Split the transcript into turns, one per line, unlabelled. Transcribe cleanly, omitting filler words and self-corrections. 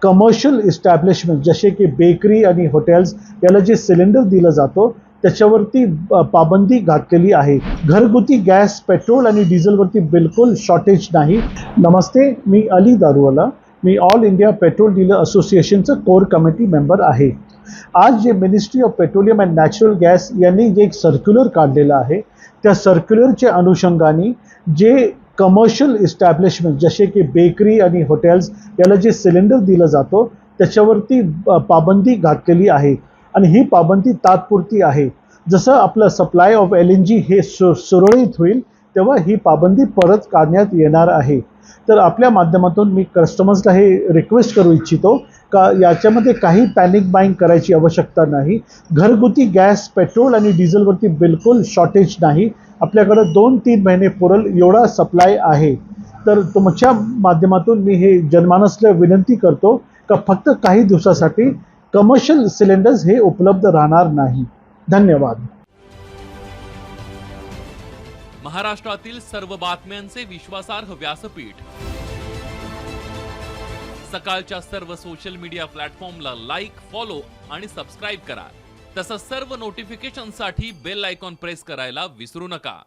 Commercial establishment जसे की bakery आणि हॉटेल्स याला जे सिलेंडर दिलं जातो त्याच्यावरती पाबंदी घातलेली आहे. घरगुती गॅस, पेट्रोल आणि डिझेलवरती बिलकुल शॉर्टेज नाही. नमस्ते, मी अली दारूवाला. मी ऑल इंडिया पेट्रोल डीलर असोसिएशनचं कोर कमिटी मेंबर आहे. आज जे ministry of petroleum and natural gas यांनी जे एक सर्क्युलर काढलेलं आहे त्या सर्क्युलरच्या अनुषंगाने जे कमर्शियल इस्टॅब्लिशमेंट जसे की बेकरी आणि हॉटेल्स याला जे सिलेंडर दिलं जातो त्याच्यावरती पाबंदी घातलेली आहे आणि ही पाबंदी तात्पुरती आहे. जसं आपलं सप्लाय ऑफ LNG हे सुरळीत होईल तेव्हा ही पाबंदी परत काढण्यात येणार आहे. तर आपल्या माध्यमातून मी कस्टमर्सला हे रिक्वेस्ट करू इच्छितो का याच्यामध्ये काही पॅनिक बाईंग करायची आवश्यकता नाही. घरगुती गॅस, पेट्रोल आणि डिझेलवरती बिलकुल शॉर्टेज नाही. आपल्याकडं 2-3 महिने पुरेल एवढा सप्लाय आहे. तर तुमच्या माध्यमातून मी हे जनमानसला विनंती करतो का फक्त काही दिवसासाठी कमर्शियल सिलेंडर्स हे उपलब्ध राहणार नाही. धन्यवाद.
महाराष्ट्रातील सर्व बातम्यांचे विश्वासार्ह व्यासपीठ. सकाळच्या सर्व सोशल मीडिया प्लॅटफॉर्मला लाईक, फॉलो आणि सबस्क्राईब करा. तसंच सर्व नोटिफिकेशनसाठी बेल आयकॉन प्रेस करायला विसरू नका.